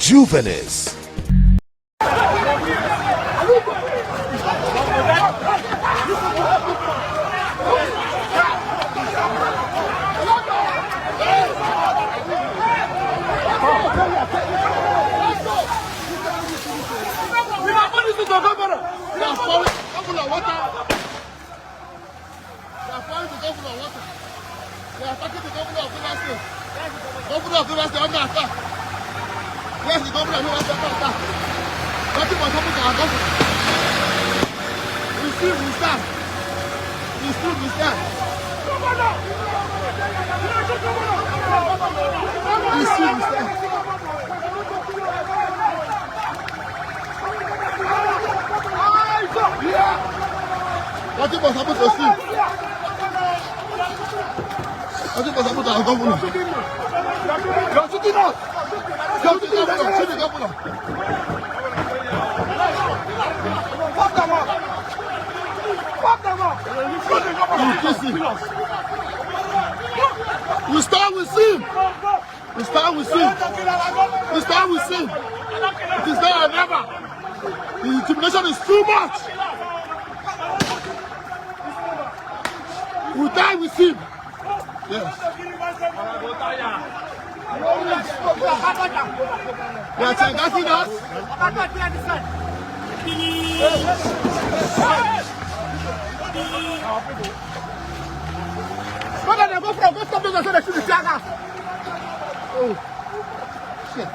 rejuvenates. They are attacking the governor of Rivers State. Governor of Rivers State under attack. Yes, the governor of Rivers State under attack. Nothing was happening to our governor. We still will stand. We still will stand. We still will stand. Nothing was happening to Steve. Nothing was happening to our governor. You're shooting us. You're shooting us. Shoot the governor. Fuck them up. Fuck them up. You kiss him. We start with him. We start with him. We start with him. It is there and never. The intimidation is too much. We die with him. Yes. They are changing us. Go stop them so they shoot the flag. Oh, shit.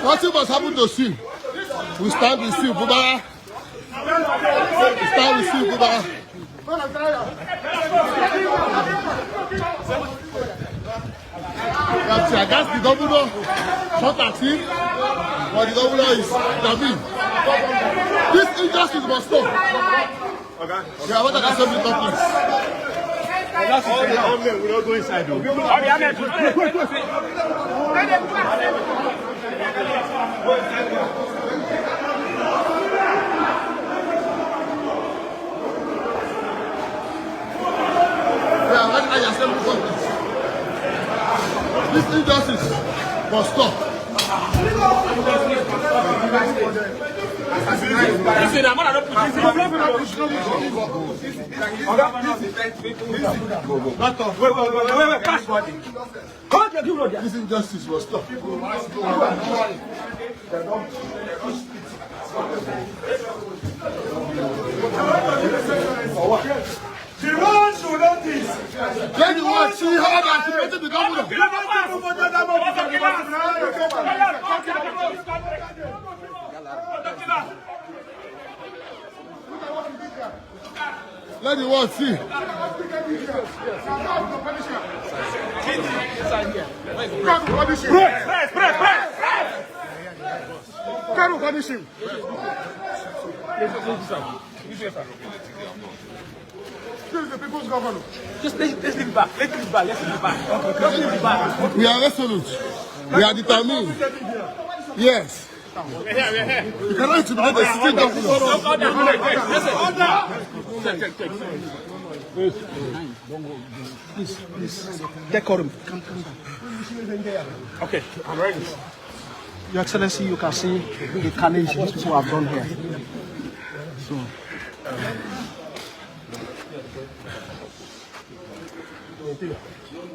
Nothing must happen to Steve. We stand with Steve, Fubara. We stand with Steve, Fubara. Against the governor, shot at him, but the governor is David. This injustice must stop. Okay. We are what I assembly companies. That's all the army will not go inside though. All the army this injustice must stop. Listen, I'm not put this injustice must stop. The one should notice. Then you want to see how they activated the government. Let the world see. Can you punish him? This is the people's governor. Just let's leave it back. Let's leave it back. Let's leave it back. Let's leave it back. We are resolute. We are determined. Yes. We're here. You cannot intimidate the sitting governor. Please. Decorum. Come back. Okay, I'm ready. Your Excellency, you can see the carnage these people have done here. So.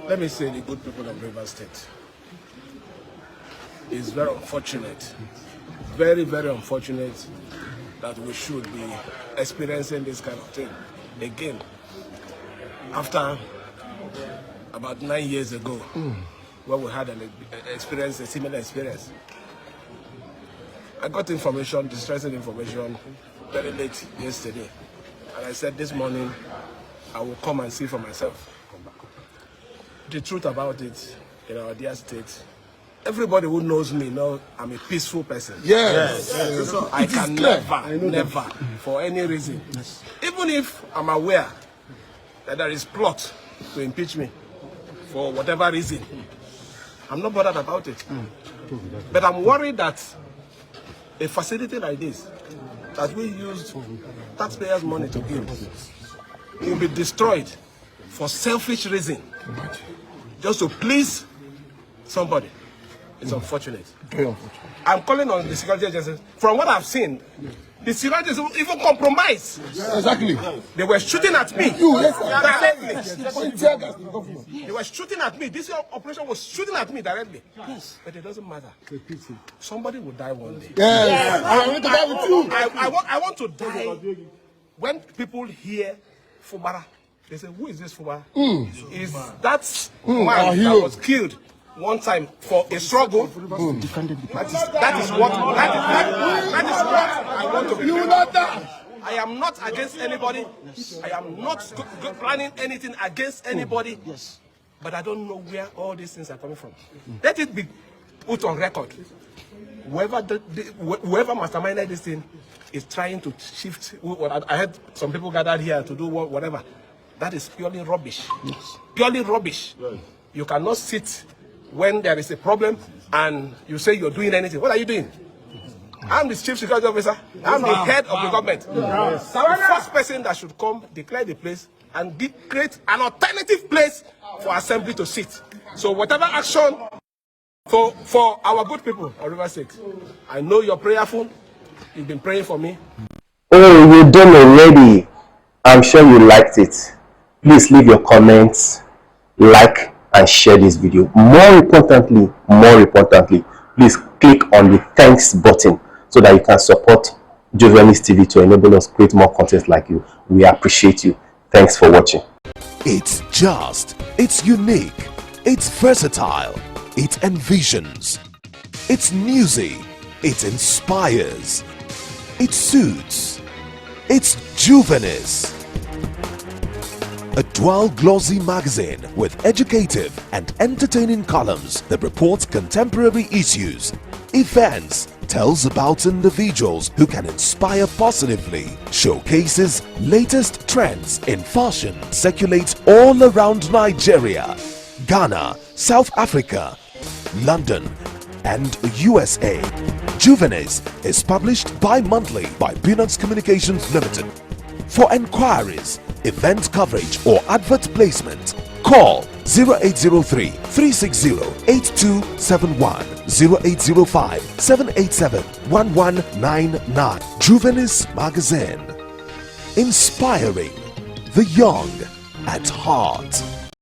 Let me say the good people of Rivers State. It's very unfortunate, very, very unfortunate that we should be experiencing this kind of thing again. After about 9 years ago, when we had an experience, a similar experience. I got information, distressing information, very late yesterday. And I said this morning, I will come and see for myself. The truth about it, in our dear state, everybody who knows me knows I'm a peaceful person. Yes. I can never, for any reason, even if I'm aware that there is plot to impeach me for whatever reason, I'm not bothered about it. But I'm worried that a facility like this, that we used taxpayers' money to build, will be destroyed for selfish reason, just to please somebody. It's unfortunate. Very unfortunate. I'm calling on the security agencies. From what I've seen, the security agencies even compromised. Exactly. They were shooting at me. Directly. They were shooting at me. This operation was shooting at me directly. Yes. But it doesn't matter. Somebody will die one day. Yes. I want to die with you. I want to die. When people hear Fubara, they say, who is this Fubara? Is that man that was killed one time for a struggle? That is what I want to be. You will not die. I am not against anybody. I am not planning anything against anybody. Yes. But I don't know where all these things are coming from. Let it be put on record. Whoever masterminded this thing is trying to shift. I had some people gathered here to do whatever. That is purely rubbish. Yes. Purely rubbish. Right. You cannot sit when there is a problem and you say you're doing anything. What are you doing? I'm the chief security officer. I'm the head of the government. Yes. The first person that should come, declare the place, and create an alternative place for assembly to sit. So whatever action for our good people of River State, I know you're prayerful. You've been praying for me. Oh, you done already. I'm sure you liked it. Please leave your comments, like, and share this video. More importantly, please click on the thanks button so that you can support Journalist TV to enable us create more content like you. We appreciate you. Thanks for watching. It's just, it's unique, it's versatile, it envisions, it's newsy, it inspires, it suits, it's juvenile. A dual glossy magazine with educative and entertaining columns that reports contemporary issues, events, tells about individuals who can inspire positively, showcases latest trends in fashion, circulates all around Nigeria, Ghana, South Africa, London, and USA. Juvenis is published bi-monthly by Peanuts Communications Limited. For enquiries, event coverage or advert placement, call 0803 360 8271, 0805 787 1199. Juvenis Magazine, inspiring the young at heart.